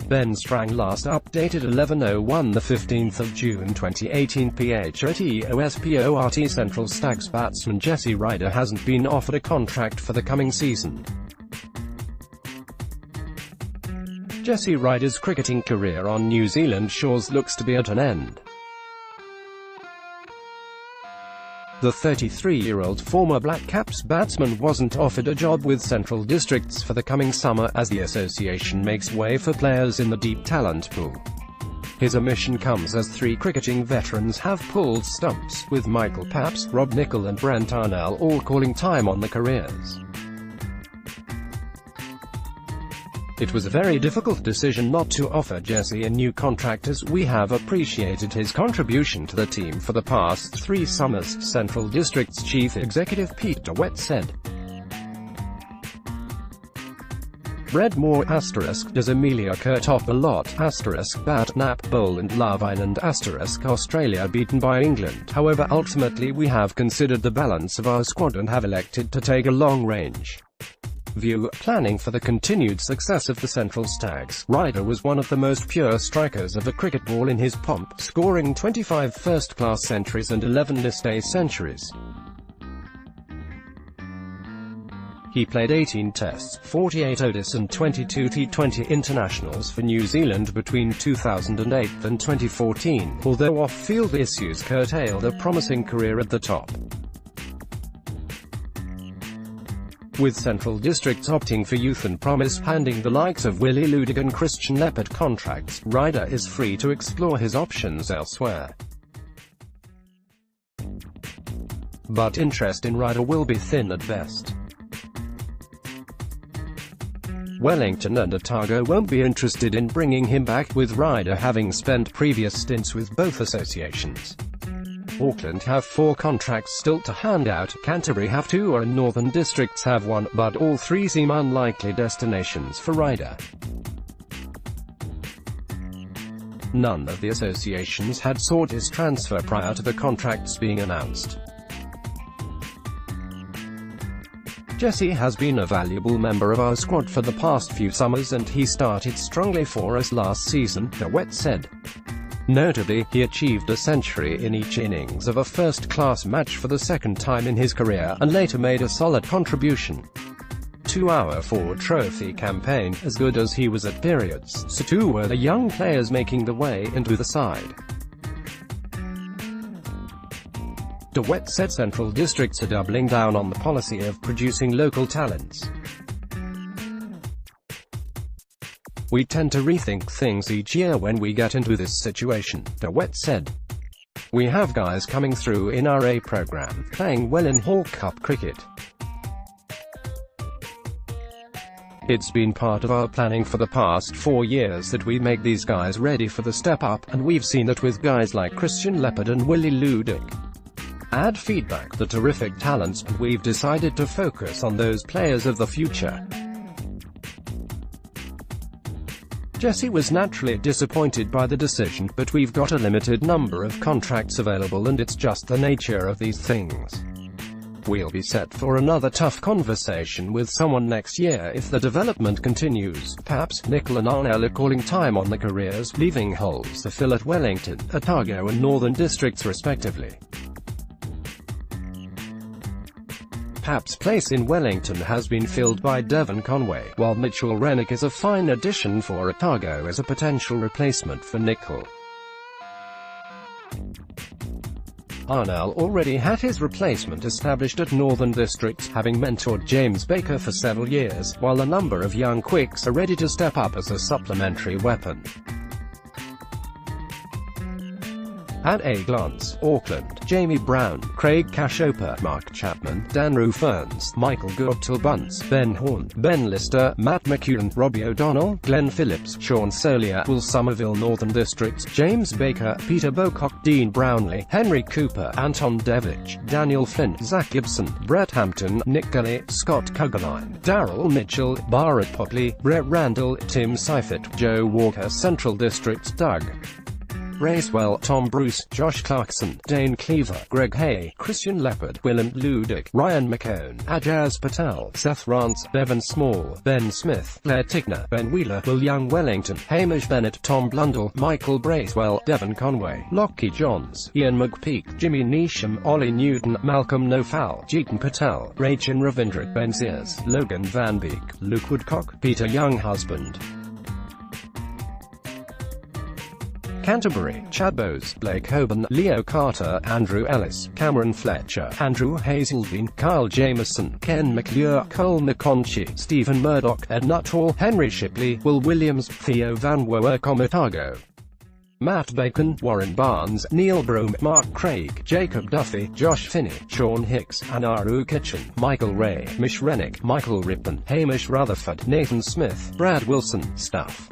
Ben Strang last updated 11:01 the 15th of June 2018 PHOTOSPORT Central Stags batsman Jesse Ryder hasn't been offered a contract for the coming season. Jesse Ryder's cricketing career on New Zealand shores looks to be at an end. The 33-year-old former Black Caps batsman wasn't offered a job with Central Districts for the coming summer as the association makes way for players in the deep talent pool. His omission comes as three cricketing veterans have pulled stumps, with Michael Papps, Rob Nicol and Brent Arnell all calling time on their careers. It was a very difficult decision not to offer Jesse a new contract as we have appreciated his contribution to the team for the past 3 summers, Central District's chief executive Pete DeWitt said. Redmore *, does Amelia Curtop a lot, *, bat, nap, bowl and Love Island *, Australia beaten by England. However, ultimately we have considered the balance of our squad and have elected to take a long-range view, planning for the continued success of the Central Stags. Ryder was one of the most pure strikers of the cricket ball in his pomp, scoring 25 first-class centuries and 11 List A centuries. He played 18 Tests, 48 ODIs and 22 T20 internationals for New Zealand between 2008 and 2014, although off-field issues curtailed a promising career at the top. With Central Districts opting for youth and promise handing the likes of Willie Ludig and Christian Leppard contracts, Ryder is free to explore his options elsewhere. But interest in Ryder will be thin at best. Wellington and Otago won't be interested in bringing him back, with Ryder having spent previous stints with both associations. Auckland have 4 contracts still to hand out, Canterbury have 2 and Northern Districts have 1, but all 3 seem unlikely destinations for Ryder. None of the associations had sought his transfer prior to the contracts being announced. Jesse has been a valuable member of our squad for the past few summers and he started strongly for us last season, DeWitt said. Notably, he achieved a century in each innings of a first-class match for the second time in his career, and later made a solid contribution to our Ford Trophy campaign. As good as he was at periods, so too were the young players making the way into the side. DeWitt said Central Districts are doubling down on the policy of producing local talents. We tend to rethink things each year when we get into this situation, DeWitt said. We have guys coming through in our A program, playing well in Hawke Cup cricket. It's been part of our planning for the past 4 years that we make these guys ready for the step up, and we've seen that with guys like Christian Leppard and Willie Ludig. Add feedback, the terrific talents, and we've decided to focus on those players of the future. Jesse was naturally disappointed by the decision, but we've got a limited number of contracts available and it's just the nature of these things. We'll be set for another tough conversation with someone next year if the development continues. Papps, Nicol and Arnell are calling time on their careers, leaving holes to fill at Wellington, Otago and Northern Districts respectively. Papps' place in Wellington has been filled by Devon Conway, while Mitchell Rennick is a fine addition for Otago as a potential replacement for Nicol. Arnell already had his replacement established at Northern Districts, having mentored James Baker for several years, while a number of young quicks are ready to step up as a supplementary weapon. At a glance, Auckland, Jamie Brown, Craig Cashoper, Mark Chapman, Dan Ferns, Michael Goodall-Bunce, Ben Horn, Ben Lister, Matt McEwen, Robbie O'Donnell, Glenn Phillips, Sean Solier, Will Somerville Northern Districts, James Baker, Peter Bocock, Dean Brownlee, Henry Cooper, Anton Devich, Daniel Flint, Zach Gibson, Brett Hampton, Nick Gully, Scott Kugeline, Darryl Mitchell, Barrett Popley, Brett Randall, Tim Seifert, Joe Walker Central Districts, Doug Bracewell, Tom Bruce, Josh Clarkson, Dane Cleaver, Greg Hay, Christian Leopard, Willem Ludick, Ryan McCone, Ajaz Patel, Seth Rance, Bevan Small, Ben Smith, Claire Tickner, Ben Wheeler, Will Young Wellington, Hamish Bennett, Tom Blundell, Michael Bracewell, Devon Conway, Lockie Johns, Ian McPeak, Jimmy Neesham, Ollie Newton, Malcolm Nofal, Jeetan Patel, Rachin Ravindra, Ben Sears, Logan Van Beek, Luke Woodcock, Peter Younghusband, Canterbury, Chad Bowes, Blake Hoban, Leo Carter, Andrew Ellis, Cameron Fletcher, Andrew Hazeldean, Kyle Jameson, Ken McClure, Cole McConchie, Stephen Murdoch, Ed Nuttall, Henry Shipley, Will Williams, Theo Van Comitago, Matt Bacon, Warren Barnes, Neil Brome, Mark Craig, Jacob Duffy, Josh Finney, Sean Hicks, Anaru Kitchen, Michael Ray, Mish Rennick, Michael Ripton, Hamish Rutherford, Nathan Smith, Brad Wilson, Stuff.